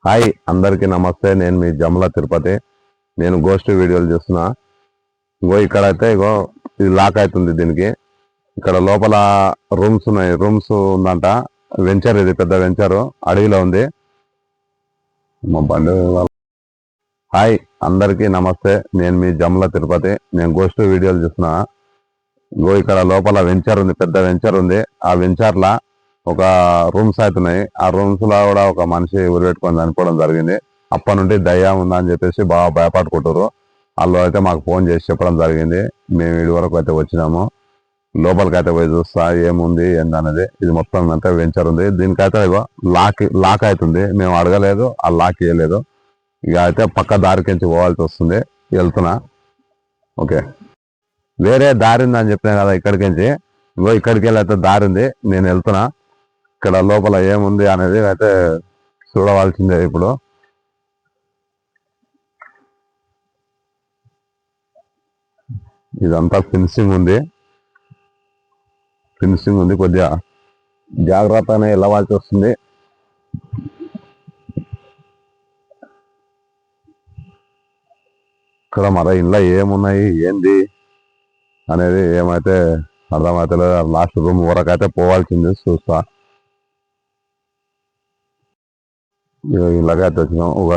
Hi అందరికీ నమస్తే. నేను మీ జమల తిరుపతి. నేను గోష్ఠి వీడియోలు చేస్తున్నా. ఇక్కడైతే ఇది లాక్ అవుతుంది. దీనికి ఇక్కడ లోపల రూమ్స్ ఉన్నాయి. రూమ్స్ ఉందంట. వెంచర్, ఇది పెద్ద వెంచరు, అడవిలో ఉంది. మా బండి. హాయ్ అందరికీ నమస్తే. నేను మీ జమల తిరుపతి. నేను గోష్ఠి వీడియోలు చేస్తున్నా. ఇక్కడ లోపల వెంచర్ ఉంది, పెద్ద వెంచర్ ఉంది. ఆ వెంచర్లా ఒక రూమ్స్ అవుతున్నాయి. ఆ రూమ్స్ లో కూడా ఒక మనిషి ఉరిపెట్టుకొని చనిపోవడం జరిగింది. అప్పటి నుండి దయ్యం ఉందని చెప్పేసి బాగా భయపడుకుంటారు. వాళ్ళు అయితే మాకు ఫోన్ చేసి చెప్పడం జరిగింది. మేము ఇడి వరకు అయితే వచ్చినాము. లోపలికి అయితే పోయి చూస్తా ఏముంది ఏందనేది. ఇది మొత్తం అంతా వెంచర్ ఉంది. దీనికైతే లాక్ అవుతుంది. మేము అడగలేదు, ఆ లాక్ ఇవ్వలేదు. ఇక అయితే పక్క దారికించి పోవాల్సి వస్తుంది. వెళ్తున్నా. ఓకే, వేరే దారి ఉందని చెప్పినా కదా ఇక్కడికించి. ఇక్కడికి వెళ్ళి అయితే దారి ఉంది. నేను వెళ్తున్నా. ఇక్కడ లోపల ఏముంది అనేది అయితే చూడవలసిందే. ఇప్పుడు ఇదంతా ఫినిషింగ్ ఉంది. కొద్దిగా జాగ్రత్తగానే వెళ్ళవలసి వస్తుంది. ఇక్కడ మరి ఇంట్లో ఏమున్నాయి ఏంది అనేది ఏమైతే అర్థమైతే లాస్ట్ రూమ్ వరకు అయితే పోవాల్సింది. చూస్తా. ఇలాగైతే వచ్చినాం. ఒక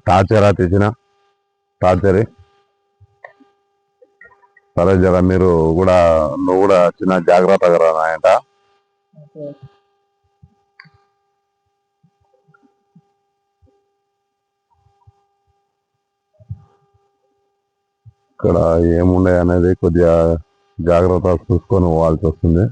టార్చర్ తెచ్చిన టార్చర్. సరే జర మీరు కూడా, నువ్వు కూడా చిన్న జాగ్రత్తగా రా నాయంట. ఇక్కడ ఏమున్నాయి అనేది కొద్దిగా జాగ్రత్త చూసుకొని పోవాల్సి వస్తుంది.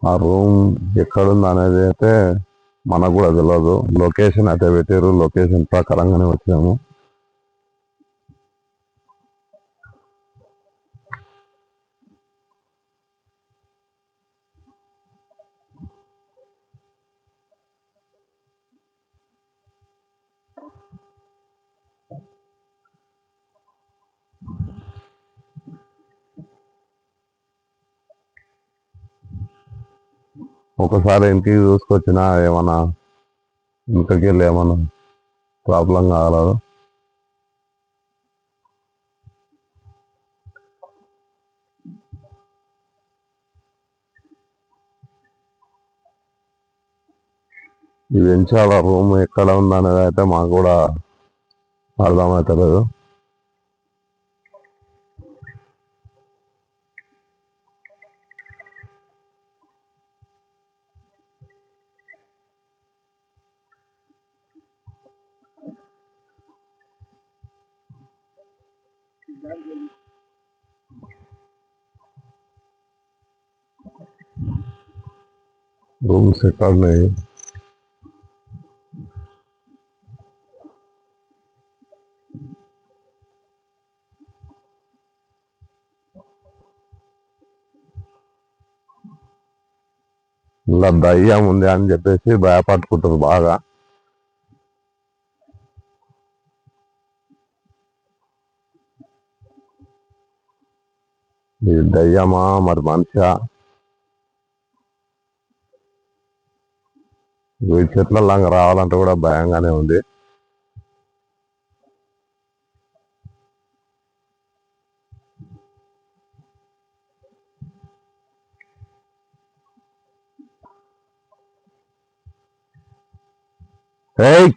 ఆ రూమ్ ఎక్కడుంది అనేది అయితే మనకు కూడా తెలియదు. లొకేషన్ అయితే పెట్టారు. లొకేషన్ ప్రకారంగానే వచ్చాము. ఒకసారి ఇంటికి చూసుకొచ్చినా ఏమన్నా ఇంటికి వెళ్ళి ఏమన్నా ప్రాబ్లం కాగలదు. ఈ వెంచాల రూమ్ ఎక్కడ ఉందనేది అయితే మాకు కూడా అర్థమవుతలేదు. రూమ్స్ ఎక్కడ ఉన్నాయి? ఇలా దయ్యం ఉంది అని చెప్పేసి భయపడుకుంటారు బాగా. ఇది దయ్యమా మరి మనిషా? ఈ చెట్ల లాగా రావాలంటే కూడా భయంగానే ఉంది. ఏయ్,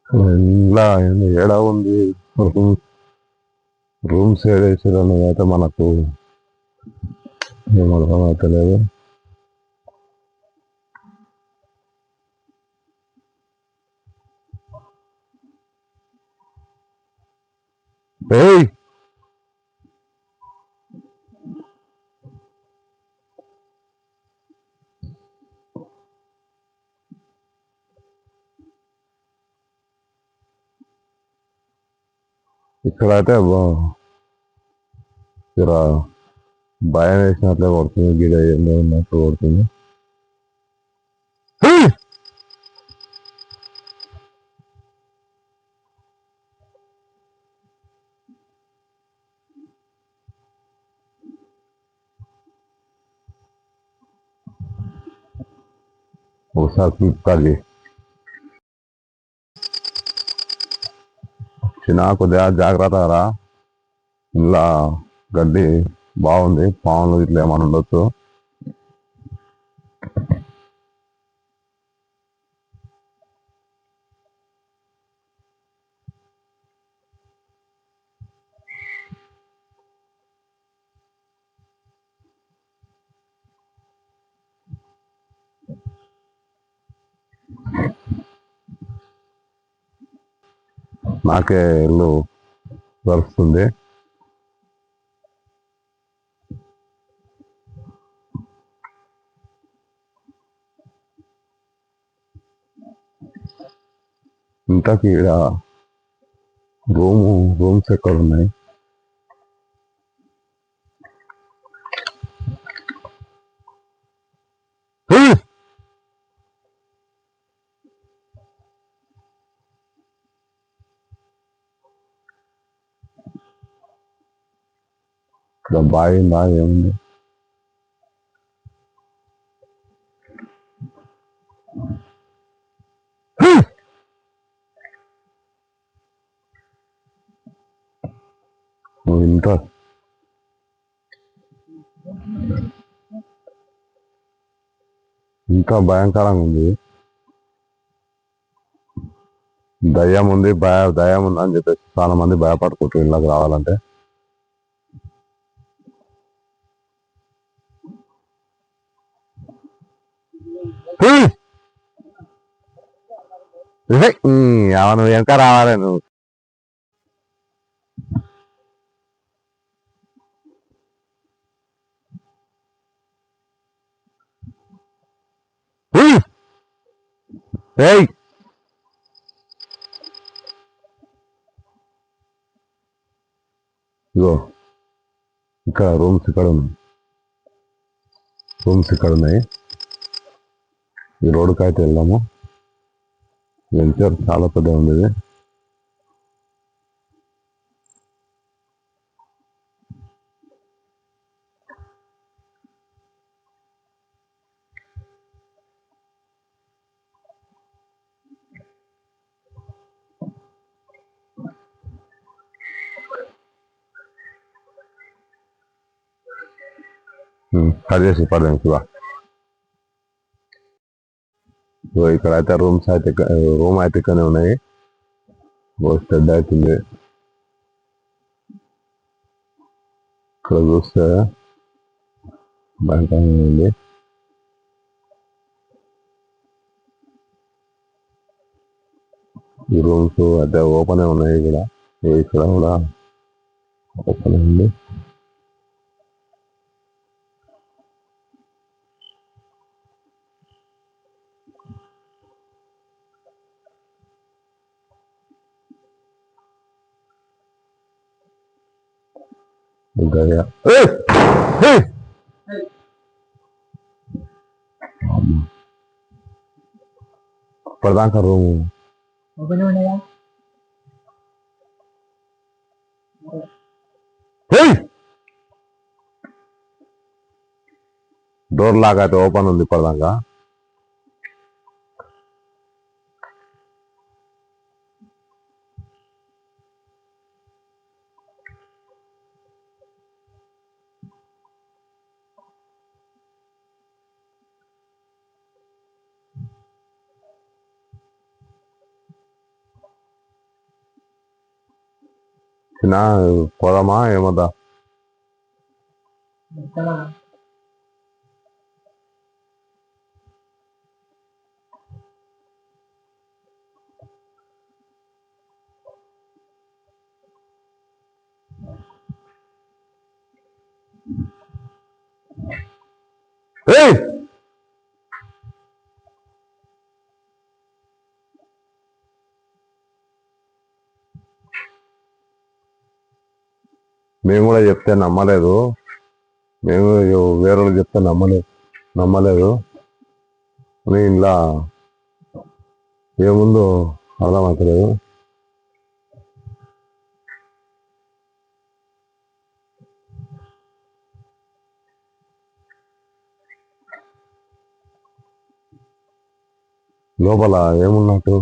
ఇలా ఏడా ఉంది రూమ్స్ ఏడేసారు అనేది అయితే మనకు ఏం అర్థమవుతలేదు. ఏయ్, ఇక్కడైతే ఇక్కడ భయం వేసినట్లే కొడుతుంది, గిడ ఏందో ఉన్నట్టు కొడుతుంది. ఒకసారి చూస్తాలి చిన్న, కొద్దిగా జాగ్రత్త రా. ఇలా గడ్డి బాగుంది, పాములు ఇట్లా ఏమైనా ఉండొచ్చు. నాకే ఇల్లు వరుస్తుంది. ఇంతకీ ఈడ రూమ్స్ ఎక్కడ ఉన్నాయి? ఇక్కడ బాగా ఏముంది? ఇంత ఇంకా భయంకరంగా ఉంది. దయ్యం ఉంది, దయ్యం ఉంది అని చెప్పేసి చాలా మంది భయపడుకుంటారు ఇళ్ళకి రావాలంటే. నువ్వు వెనక రావాలి నువ్వు. ఏయ్, ఇగో ఇక్కడ రూమ్స్ ఇక్కడ ఉన్నాయి. ఈ రోడ్డుకి అయితే వెళ్దాము. వెంచర్ చాలా పెద్ద ఉంది ఇది. కట్ చేసి పడదాం ఇక. ఇక్కడ అయితే రూమ్ అయితే ఇక్కడనే ఉన్నాయి. పెద్ద అవుతుంది. ఇక్కడ చూస్తే భయంకరంగా ఉంది. ఈ రూమ్స్ అయితే ఓపెన్ ఉన్నాయి. ఇక్కడ కూడా ఓపెన్ ఉంది. ఇప్పటిదాకా రూము డోర్ లాగా అయితే ఓపెన్ ఉంది ఇప్పటిదాకా. చిన్న పోదామా ఏమదా? మేము కూడా చెప్తే నమ్మలేదు. మేము వేరే చెప్తే నమ్మలేదు అని ఇంట్లో ఏముందో అర్థమవుతలేదు. లోపల ఏమున్నట్టు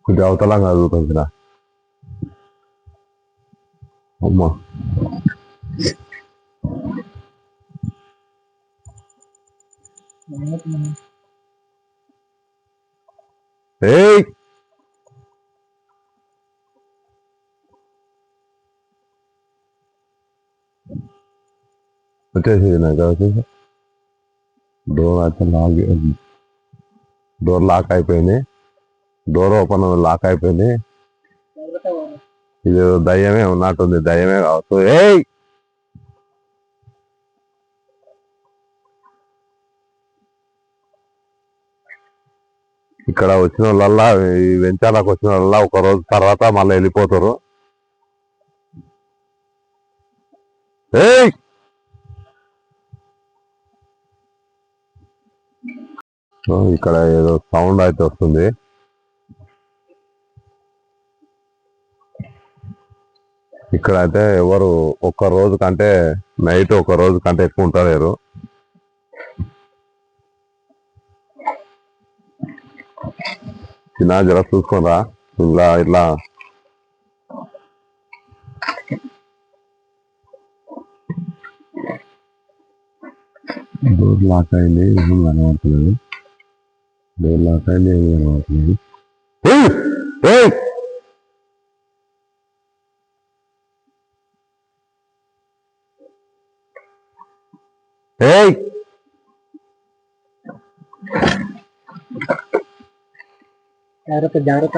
కొంచెం అవతలంగా చదువుతుందిరా అమ్మా. ఏయ్ వచ్చేసి నాకు వచ్చేసి డోర్ లాక్ అయిపోయింది. డోర్ ఓపెన్ లాక్ అయిపోయింది. ఇది దయ్యమే ఉన్నట్టుంది. దయ్యమే కావచ్చు. ఏయ్ ఇక్కడ వచ్చిన వాళ్ళల్లా ఈ వెంచాలకు వచ్చిన వాళ్ళ ఒక రోజు తర్వాత మళ్ళీ వెళ్ళిపోతారు. ఏయ్ ఇక్కడ ఏదో సౌండ్ అయితే వస్తుంది. ఇక్కడ అయితే ఎవరు ఒక్క రోజు కంటే నైట్ ఒక రోజు కంటే ఎక్కువ ఉంటారు. చిన్న జర చూసుకోరా ఇట్లా డోర్ లాక్ అయింది. ఏం కనబడతలేదు. డోర్ లాక్ అయింది. ఏం కనబడతలేదు. ఏయ్ జాగ్రత్త జాగ్రత్త.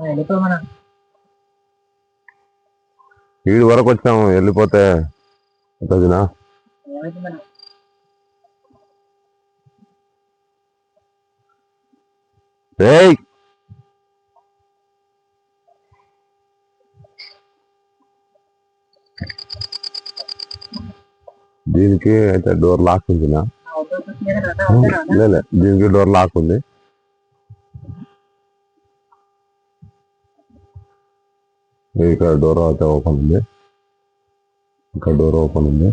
వెళ్ళిపోమన్నా. వీడి వరకు వచ్చాము. వెళ్ళిపోతే వదినా ఏయ్ దీనికి అయితే డోర్ లాక్ ఉందినా? లేదు, దీనికి డోర్ లాక్ ఉంది. ఇక్కడ డోర్ అయితే ఓపెన్ ఉంది. ఇక్కడ డోర్ ఓపెన్ ఉంది.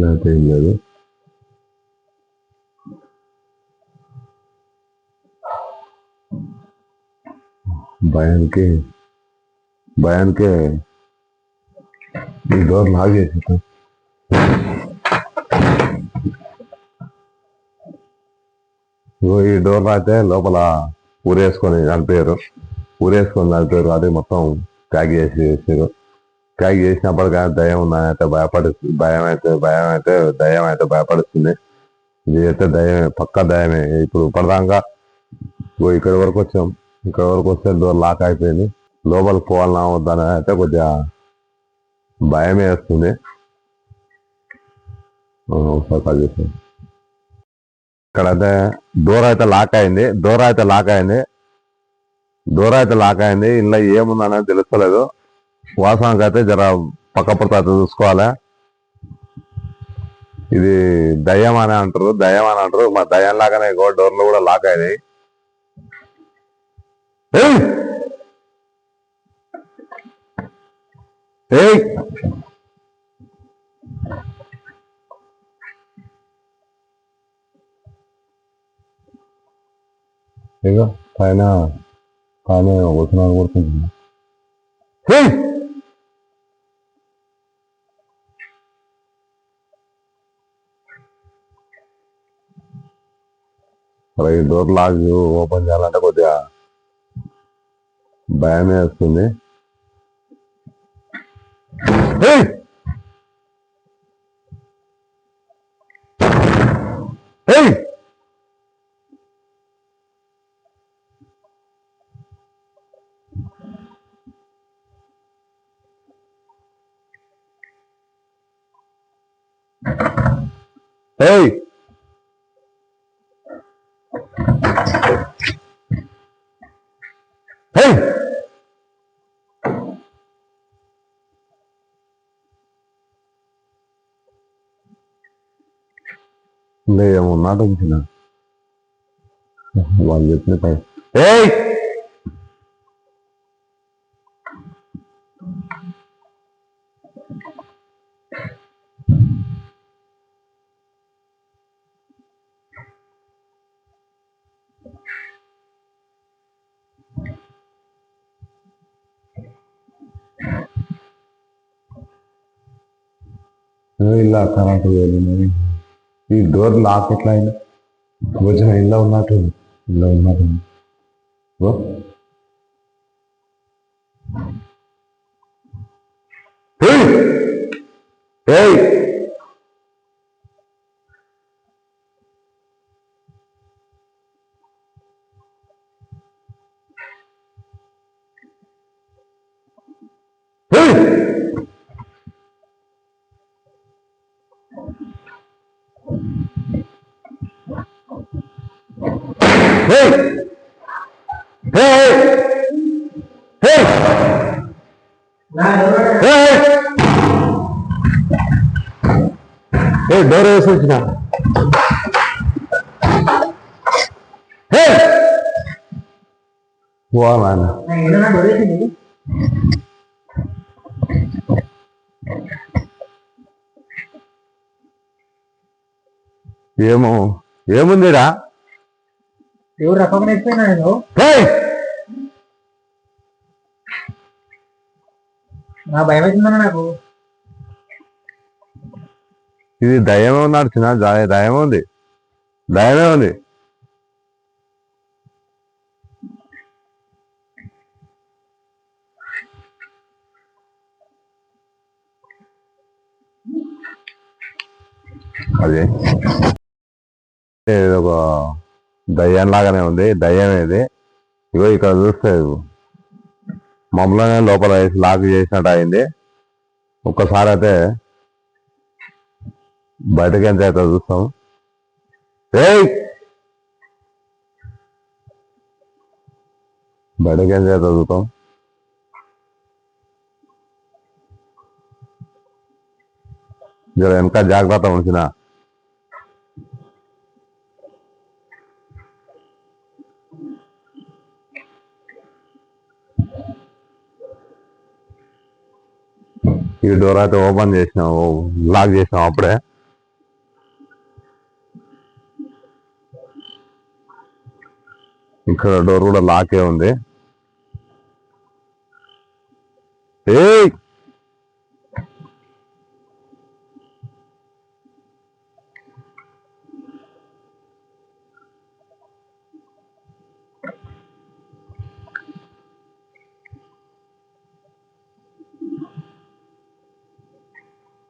లేకపోతే ఏం లేదు. భయానికే ఈ డోర్ లాగేసి ఈ డోర్ అయితే లోపల ఊరేసుకొని చనిపోయారు. అది మొత్తం ప్యాక్ చేసారు. ప్యాక్ చేసినప్పటికీ దయ్యం ఉందని దయ్యం అయితే భయపడుతుంది. ఇది అయితే దయ్యమే, పక్కా దయ్యమే. ఇప్పుడు పడదాకా ఇక్కడి వరకు వచ్చాం. ఇక్కడ వరకు వస్తే డోర్ లాక్ అయిపోయింది. లోపలికి పోవాలన్నా వద్దని అయితే కొద్దిగా భయమే వేస్తుంది. ఒకసారి కాల్ చేసాను. ఇక్కడైతే డోర్ అయితే లాక్ అయింది. ఇంట్లో ఏముందనేది తెలుస్తలేదు. వాసనకి అయితే జర పక్క అయితే చూసుకోవాలి. ఇది దయ్యం అని అంటారు. మా దయ్యం లాగానే డోర్లు కూడా లాక్ అయినాయి. ఇగో పైన పైన వస్తున్నాను కొడుకుంటున్నా. అరే ఈ డోర్ లాక్ ఓపెన్ చేయాలంటే కొద్దిగా భయం వేస్తుంది. ఏయ్! ఏయ్! ఏయ్! ఏయ్! ఏమన్నాడు వాళ్ళు చెప్పిన పై. ఏయ్! ఇలా కరెంట్ వెళ్ళినది. ఈ డోర్ లాక్ ఎట్లా అయినా వచ్చిన ఇల్లు ఉన్నట్టు ఇల్లు ఉన్నట్టు. ఏయ్! డోర్ వేసి వచ్చిన ఏమో ఏముందిరా ఎవరు రకం వేసిపోయినా నేను నా భయం అవుతుందన్న నాకు. ఇది దయ్యమే నడిచిన దయమే ఉంది దయమే ఉంది. అది ఒక దయ్యం లాగానే ఉంది. దయ్యం ఇది. ఇగో ఇక్కడ చూస్తే మమ్మల్ని లోపల వేసి లాక్ చేసినట్టు అయింది. ఒక్కసారి అయితే బయటకి ఎంత అయితే చూస్తాం. బయటకి ఎంత అయితే చూస్తాం. జర వెనక జాగ్రత్త ఉంచిన. ఈ డోర్ అయితే ఓపెన్ చేసినాం, లాక్ చేసినాం అప్పుడే. ఇక్కడ డోర్ కూడా లాకే ఉంది. ఏయ్!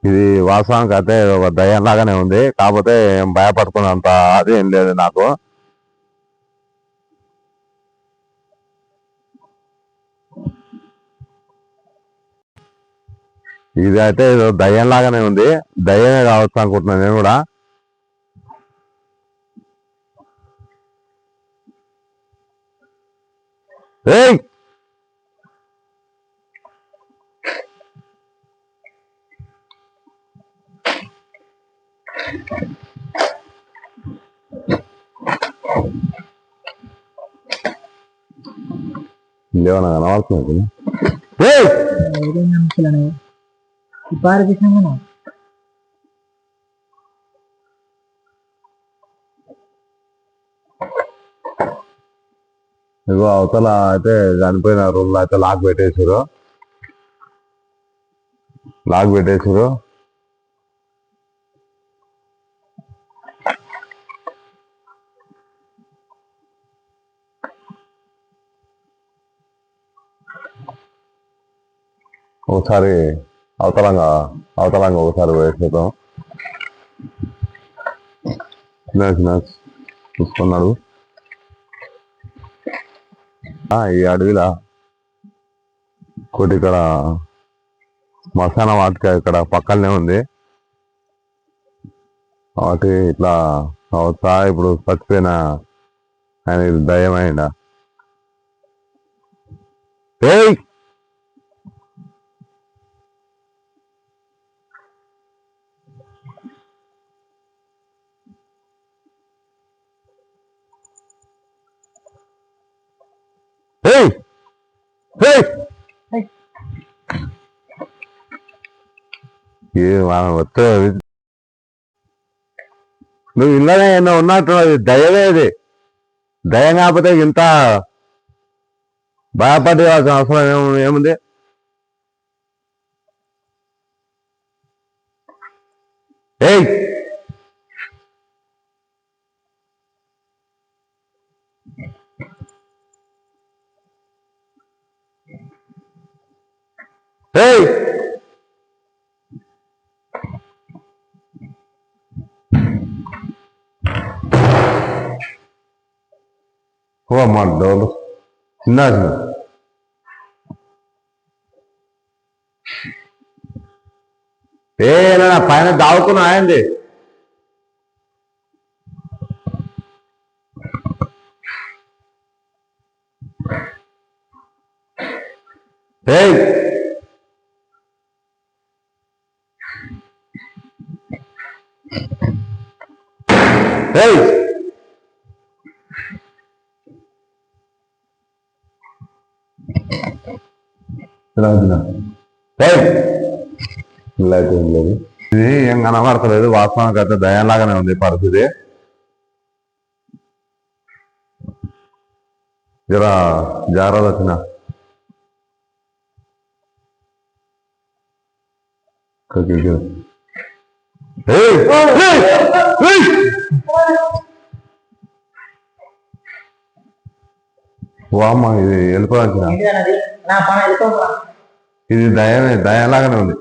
ఇది వాస్తవానికి అయితే ఒక దయ్యం లాగానే ఉంది. కాకపోతే ఏం భయపడుకున్నంత అది ఏం లేదు నాకు. ఇది అయితే దయ్యం లాగానే ఉంది. దయ్యమే కావచ్చు అనుకుంటున్నాను నేను కూడా. ఏయ్! ఇంకేమన్నా కనబడుతుంది? ఇపారు చేసినా ఇగో అవతల అయితే చనిపోయిన రూమ్ లో అయితే లాక్ పెట్టేసారు. ఒకసారి అవతలంగా ఒకసారి వేసేద్దాం. చూసుకున్నాడు ఈ అడవిలా ఇంకోటి ఇక్కడ మసానా వాటిక ఇక్కడ పక్కనే ఉంది. కాబట్టి ఇట్లా అవసా ఇప్పుడు చచ్చిపోయిన ఆయన దయ్యం అయిందా? ఏయ్ ఏయ్ ఏయ్ వచ్చే నువ్వు ఇళ్ళనే ఎన్నో ఉన్నట్టు దయమే ఇది. దయ కాకపోతే ఇంత భయపడేవాల్సిన అవసరం ఏముంది? ఏయ్ ఏయ్ ఓ అమ్మా డోలు చిన్న పైన దావుకున్నా అయింది. ఏయ్ ఏయ్ లేదు ఇది ఏం కనబడతలేదు. వాస్తవానికి అయితే దయంలాగానే ఉంది పరిస్థితి. జరా జాగ్రత్త వచ్చిన వామ్మ ఇది వెళ్ళిపోవాల్సిన ఇది దయంలాగానే ఉంది.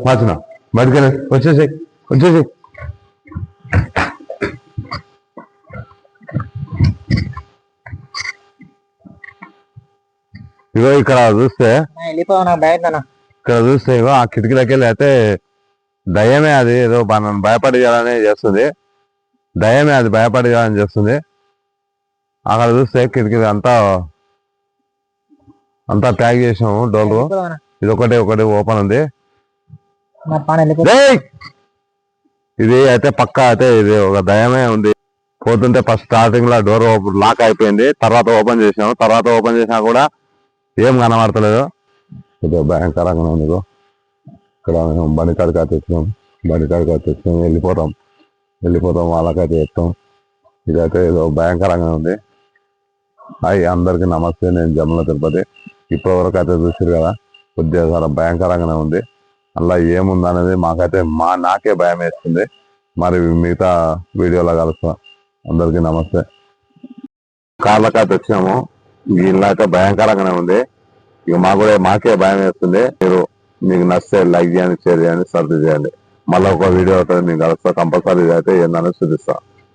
మార్చిన బయటకెళ్ళి వచ్చేసి ఇగో ఇక్కడ చూస్తే ఇగో ఆ కిటికీలకి వెళ్ళి అయితే దయ్యమే అది ఏదో నన్ను భయపడేయాలని చేస్తుంది. దయ్యమే అది భయపడేయాలని చేస్తుంది. అక్కడ చూస్తే కిటికీ అంతా ప్యాక్ చేసాము డోర్లు. ఇది ఒకటి ఓపెన్ ఉంది. ఇది అయితే పక్కా అయితే ఇది ఒక దయమే ఉంది. పోతుంటే ఫస్ట్ స్టార్టింగ్ లో డోర్ లాక్ అయిపోయింది. తర్వాత ఓపెన్ చేసినాము. ఓపెన్ చేసినా కూడా ఏం కనబడతలేదు. ఇది భయంకరంగా ఉంది. ఇక్కడ బండికాడికి తెచ్చినాం వెళ్ళిపోతాం వాళ్ళకైతే చెప్తాం. ఇదైతే ఏదో భయంకరంగా ఉంది. హాయ్ అందరికీ నమస్తే. నేను జమల తిరుపతి. ఇప్పటివరకు అయితే చూసారు కదా, కొద్దిగా చాలా భయంకరంగానే ఉంది. అలా ఏముంది అనేది నాకే భయం వేస్తుంది. మరి మిగతా వీడియోలో కలుస్తా. అందరికీ నమస్తే. కార్లకైతే వచ్చినాము. ఇల్లు అయితే భయంకరంగానే ఉంది. ఇక మాకే భయం వేస్తుంది. మీకు నచ్చితే లైక్ చేయండి, షేర్ చేయండి, సబ్స్క్రైబ్ చేయండి. మళ్ళీ ఒక వీడియో అవుతుంది మీకు కలుస్తా. కంపల్సరీ అయితే ఏందని చూపిస్తా.